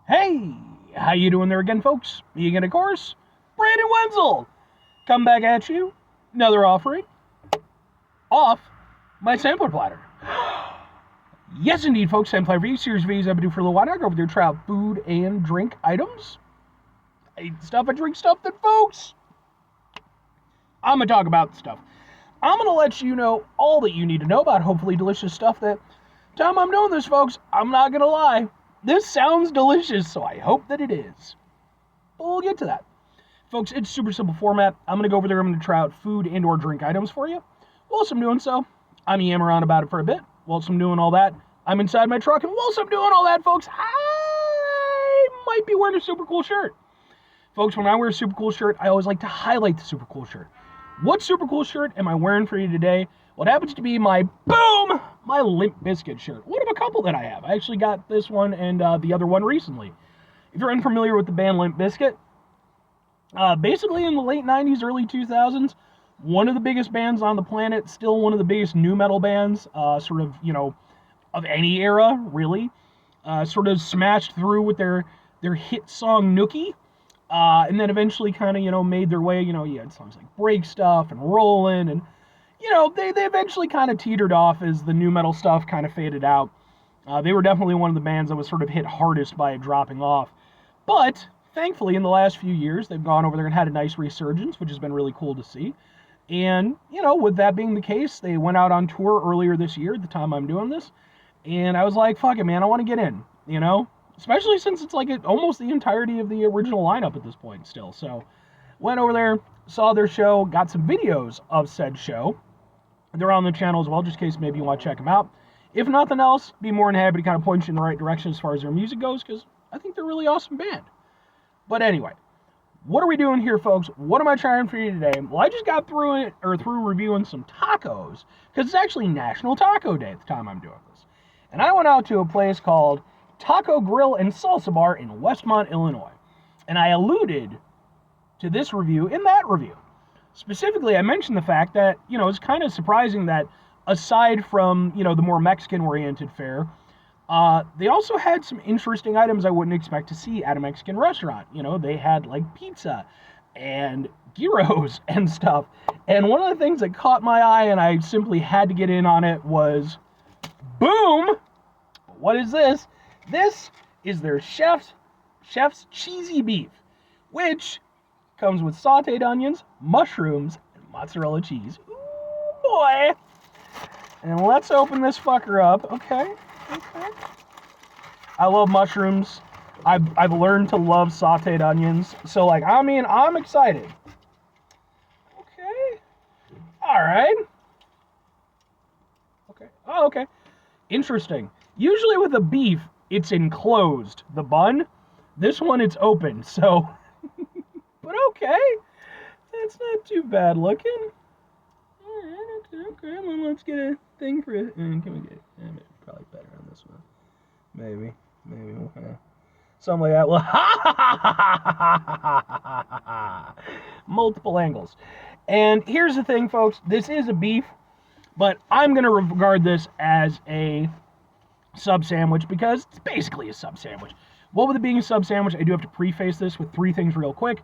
Hey, how you doing there again, folks? Me again, of course, Brandon Wenzel. Come back at you, another offering off my sampler platter. Yes, indeed, folks, sampler review series videos I've been doing for a little while now. Go over there, try out food and drink items. I eat stuff, I drink stuff that, folks, I'm gonna talk about stuff. I'm gonna let you know all that you need to know about hopefully delicious stuff that time I'm doing this, folks, I'm not gonna lie. This sounds delicious, so I hope that it is. But we'll get to that. Folks, it's super simple format. I'm going to go over there. I'm going to try out food and or drink items for you. Whilst I'm doing so, I'm yammering on about it for a bit. Whilst I'm doing all that, I'm inside my truck. And whilst I'm doing all that, folks, I might be wearing a super cool shirt. Folks, when I wear a super cool shirt, I always like to highlight the super cool shirt. What super cool shirt am I wearing for you today? Well, it happens to be my Limp Bizkit shirt. One of a couple that I have. I actually got this one and the other one recently. If you're unfamiliar with the band Limp Bizkit, basically in the late 90s, early 2000s, one of the biggest bands on the planet, still one of the biggest nu metal bands, of any era, really. Sort of smashed through with their hit song Nookie, and then eventually kind of, made their way, you had songs like Break Stuff and Rollin', and, they eventually kind of teetered off as the nu metal stuff kind of faded out. They were definitely one of the bands that was sort of hit hardest by it dropping off. But thankfully, in the last few years, they've gone over there and had a nice resurgence, which has been really cool to see. And, with that being the case, they went out on tour earlier this year at the time I'm doing this. And I was like, fuck it, man, I want to get in, Especially since it's like almost the entirety of the original lineup at this point still. So, went over there, saw their show, got some videos of said show. They're on the channel as well, just in case maybe you want to check them out. If nothing else, be more than happy to kind of point you in the right direction as far as their music goes, because I think they're a really awesome band. But anyway, what are we doing here, folks? What am I trying for you today? Well, I just got through reviewing some tacos, because it's actually National Taco Day at the time I'm doing this. And I went out to a place called Taco Grill and Salsa Bar in Westmont, Illinois. And I alluded to this review in that review. Specifically, I mentioned the fact that, it's kind of surprising that aside from, the more Mexican-oriented fare, they also had some interesting items I wouldn't expect to see at a Mexican restaurant. They had, like, pizza and gyros and stuff. And one of the things that caught my eye, and I simply had to get in on it, was, boom! What is this? This is their chef's cheesy beef, which comes with sauteed onions, mushrooms, and mozzarella cheese. Ooh, boy! And let's open this fucker up. Okay. I love mushrooms. I've learned to love sauteed onions. So, I'm excited. Okay. All right. Okay. Oh, okay. Interesting. Usually with a beef, it's enclosed. The bun. This one, it's open. So... But okay, that's not too bad looking. Alright, okay, well, let's get a thing for it. Can we get probably better on this one? Maybe we'll have something like that. Well, multiple angles. And here's the thing, folks. This is a beef, but I'm going to regard this as a sub sandwich because it's basically a sub sandwich. Well, with it being a sub sandwich, I do have to preface this with three things real quick.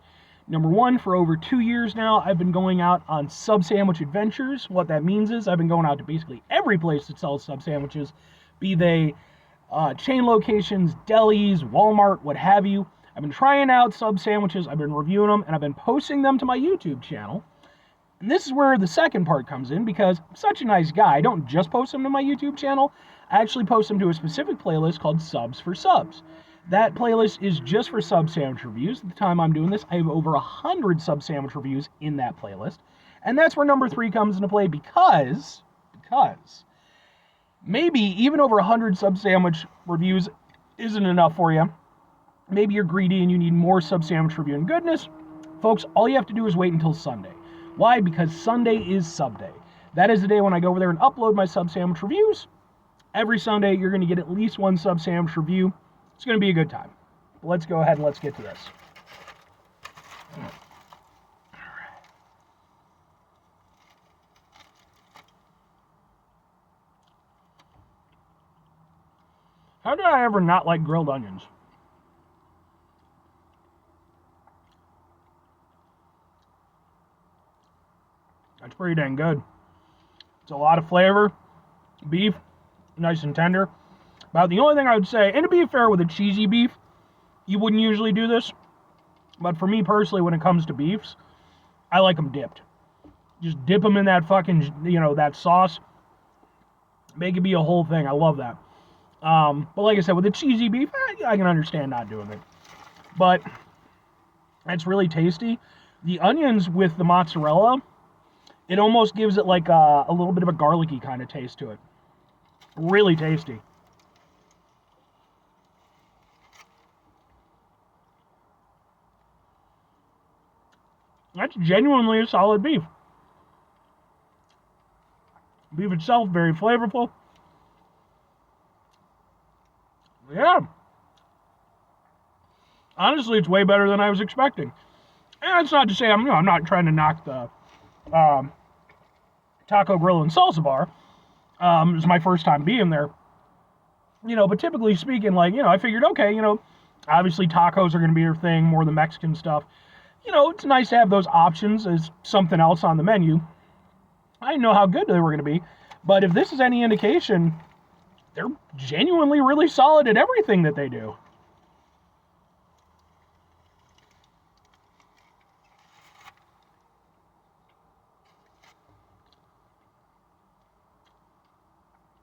Number one, for over 2 years now, I've been going out on sub sandwich adventures. What that means is I've been going out to basically every place that sells sub sandwiches, be they chain locations, delis, Walmart, what have you. I've been trying out sub sandwiches, I've been reviewing them, and I've been posting them to my YouTube channel. And this is where the second part comes in, because I'm such a nice guy. I don't just post them to my YouTube channel. I actually post them to a specific playlist called Subs for Subs. That playlist is just for sub sandwich reviews. At the time I'm doing this, I have over 100 sub sandwich reviews in that playlist. And that's where number 3 comes into play because maybe even over 100 sub sandwich reviews isn't enough for you. Maybe you're greedy and you need more sub sandwich reviewing goodness. Folks, all you have to do is wait until Sunday. Why? Because Sunday is SUBday. That is the day when I go over there and upload my sub sandwich reviews. Every Sunday, you're going to get at least one sub sandwich review. It's going to be a good time. But let's go ahead and let's get to this. All right. How did I ever not like grilled onions? It's pretty dang good. It's a lot of flavor. Beef, nice and tender. About the only thing I would say, and to be fair with a cheesy beef, you wouldn't usually do this. But for me personally, when it comes to beefs, I like them dipped. Just dip them in that fucking, that sauce. Make it be a whole thing. I love that. But like I said, with the cheesy beef, I can understand not doing it. But it's really tasty. The onions with the mozzarella, it almost gives it like a little bit of a garlicky kind of taste to it. Really tasty. That's genuinely a solid beef. Beef itself, very flavorful. Yeah. Honestly, it's way better than I was expecting. And it's not to say I'm not trying to knock the Taco Grill and Salsa Bar. It was my first time being there. But typically speaking, I figured, okay, obviously tacos are going to be your thing, more the Mexican stuff. It's nice to have those options as something else on the menu. I didn't know how good they were going to be, but if this is any indication, they're genuinely really solid at everything that they do.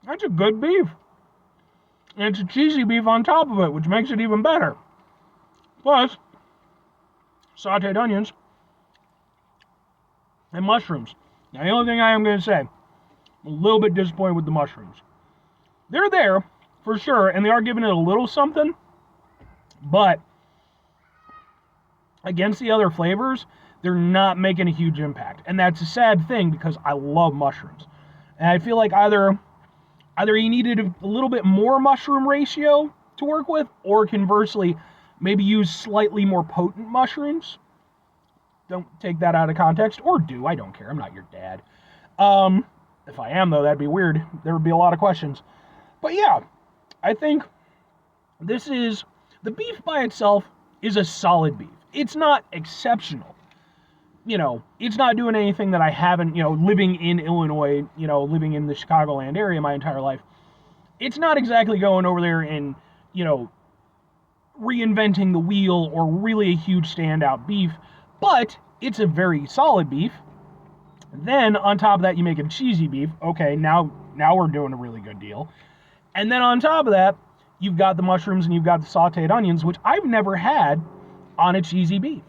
That's a good beef. And it's a cheesy beef on top of it, which makes it even better. Plus, sauteed onions and mushrooms. Now, the only thing I am going to say, I'm a little bit disappointed with the mushrooms. They're there, for sure, and they are giving it a little something, but against the other flavors, they're not making a huge impact. And that's a sad thing because I love mushrooms. And I feel like either you needed a little bit more mushroom ratio to work with, or conversely, maybe use slightly more potent mushrooms. Don't take that out of context, or do, I don't care, I'm not your dad. If I am, though, that'd be weird. There would be a lot of questions. But yeah, I think the beef by itself is a solid beef. It's not exceptional. It's not doing anything that I haven't, living in Illinois, living in the Chicagoland area my entire life. It's not exactly going over there and, reinventing the wheel or really a huge standout beef, but it's a very solid beef. Then on top of that, you make a cheesy beef. Okay, now we're doing a really good deal. And then on top of that, you've got the mushrooms and you've got the sauteed onions, which I've never had on a cheesy beef.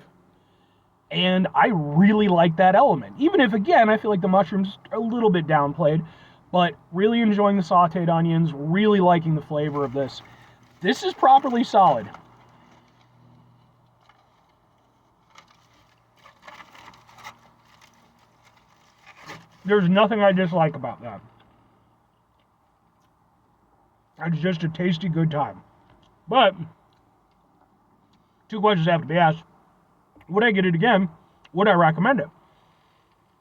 And I really like that element. Even if, again, I feel like the mushrooms are a little bit downplayed, but really enjoying the sauteed onions, really liking the flavor of this. This is properly solid. There's nothing I dislike about that. It's just a tasty, good time. But, two questions have to be asked. Would I get it again? Would I recommend it?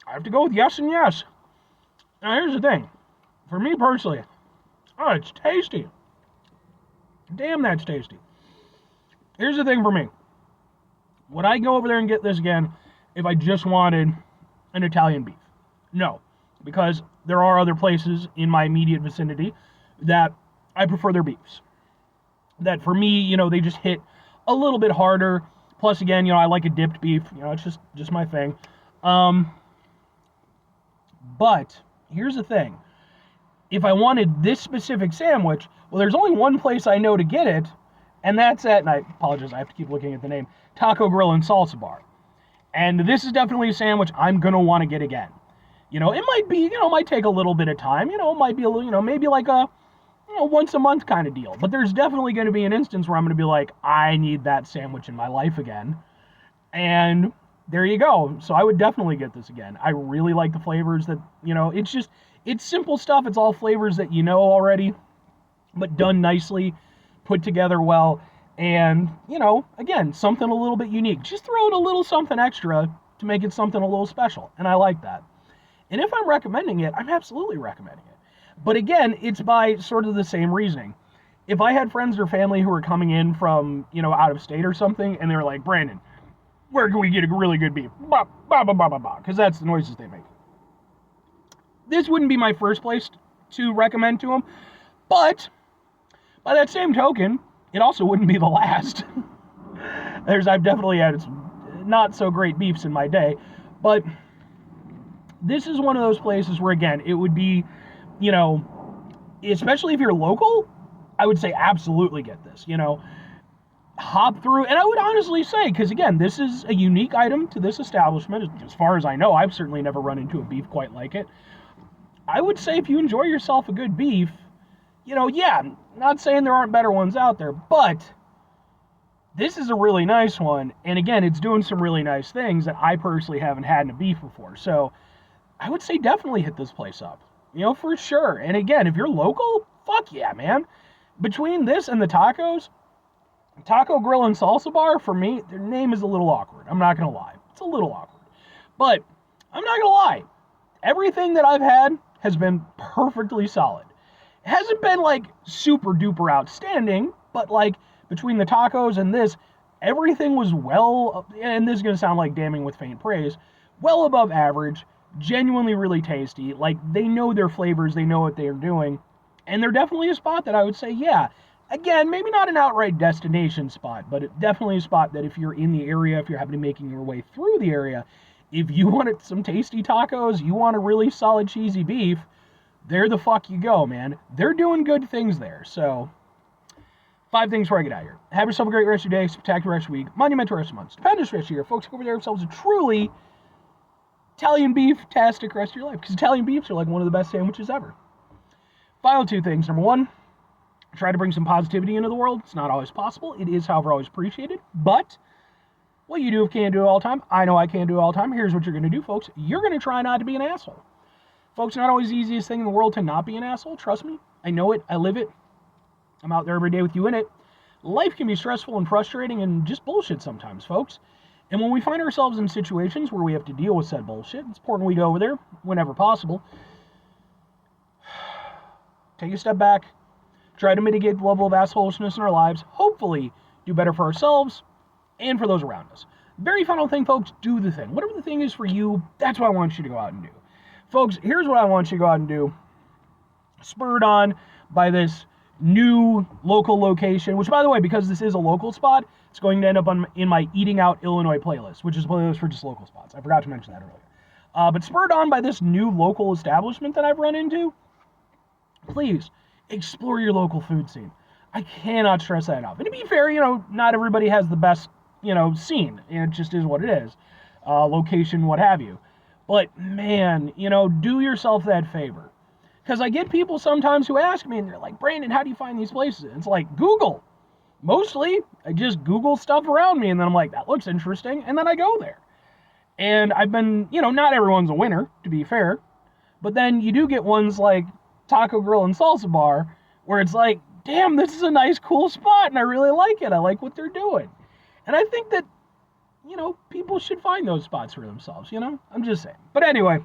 I have to go with yes and yes. Now, here's the thing. For me personally, it's tasty. Damn, that's tasty. Here's the thing for me. Would I go over there and get this again if I just wanted an Italian beef? No, because there are other places in my immediate vicinity that I prefer their beefs. That for me, they just hit a little bit harder. Plus, again, I like a dipped beef. It's just my thing. But here's the thing. If I wanted this specific sandwich, well, there's only one place I know to get it, and that's at, and I apologize, I have to keep looking at the name, Taco Grill and Salsa Bar. And this is definitely a sandwich I'm going to want to get again. It might be, might take a little bit of time. It might be a little, maybe like a, once a month kind of deal. But there's definitely going to be an instance where I'm going to be like, I need that sandwich in my life again. And there you go. So I would definitely get this again. I really like the flavors that, it's simple stuff. It's all flavors that you know already, but done nicely, put together well. And, again, something a little bit unique. Just throw in a little something extra to make it something a little special. And I like that. And if I'm recommending it, I'm absolutely recommending it. But again, it's by sort of the same reasoning. If I had friends or family who were coming in from, out of state or something, and they were like, Brandon, where can we get a really good beef? Bah, bah, bah, bah, bah, bah, because that's the noises they make. this wouldn't be my first place to recommend to them. But by that same token, it also wouldn't be the last. I've definitely had not so great beefs in my day, but this is one of those places where, again, it would be, you know, especially if you're local, I would say absolutely get this, you know, hop through. And I would honestly say, because again, this is a unique item to this establishment, as far as I know. I've certainly never run into a beef quite like it. I would say if you enjoy yourself a good beef, you know, yeah, not saying there aren't better ones out there, but this is a really nice one. And again, it's doing some really nice things that I personally haven't had in a beef before. So I would say definitely hit this place up, you know, for sure. And again, if you're local, fuck yeah, man. Between this and the tacos, Taco Grill and Salsa Bar, for me, their name is a little awkward. I'm not going to lie. It's a little awkward. But I'm not going to lie. Everything that I've had has been perfectly solid. It hasn't been like super duper outstanding, but like between the tacos and this, everything was well, and this is going to sound like damning with faint praise, well above average, genuinely really tasty. Like, they know their flavors, they know what they're doing, and they're definitely a spot that I would say, yeah, again, maybe not an outright destination spot, but definitely a spot that if you're in the area, if you're happening to making your way through the area, if you wanted some tasty tacos, you want a really solid cheesy beef, there the fuck you go, man. They're doing good things there. So 5 things before I get out of here. Have yourself a great rest of your day, spectacular rest of your week, monumental rest of your month, stupendous rest of your year. Folks, go over there themselves a truly Italian beef-tastic rest of your life, because Italian beefs are like one of the best sandwiches ever. Final 2 things. Number 1, try to bring some positivity into the world. It's not always possible. It is, however, always appreciated. But what you do can't do it all the time. I know I can't do it all the time. Here's what you're going to do, folks. You're going to try not to be an asshole. Folks, not always the easiest thing in the world to not be an asshole. Trust me. I know it. I live it. I'm out there every day with you in it. Life can be stressful and frustrating and just bullshit sometimes, folks. And when we find ourselves in situations where we have to deal with said bullshit, it's important we go over there whenever possible. Take a step back. Try to mitigate the level of assholishness in our lives. Hopefully do better for ourselves and for those around us. Very final thing, folks, do the thing. Whatever the thing is for you, that's what I want you to go out and do. Folks, here's what I want you to go out and do. Spurred on by this new local location, which, by the way, because this is a local spot, it's going to end up in my Eating Out Illinois playlist, which is a playlist for just local spots. I forgot to mention that earlier. But spurred on by this new local establishment that I've run into, please explore your local food scene. I cannot stress that enough. And to be fair, you know, not everybody has the best, you know, scene. It just is what it is. Location, what have you. But, man, you know, do yourself that favor. Because I get people sometimes who ask me, and they're like, Brandon, how do you find these places? And it's like, Google. Mostly, I just Google stuff around me, and then I'm like, that looks interesting, and then I go there. And I've been, you know, not everyone's a winner, to be fair. But then you do get ones like Taco Grill and Salsa Bar, where it's like, damn, this is a nice, cool spot, and I really like it. I like what they're doing. And I think that, you know, people should find those spots for themselves, you know? I'm just saying. But anyway,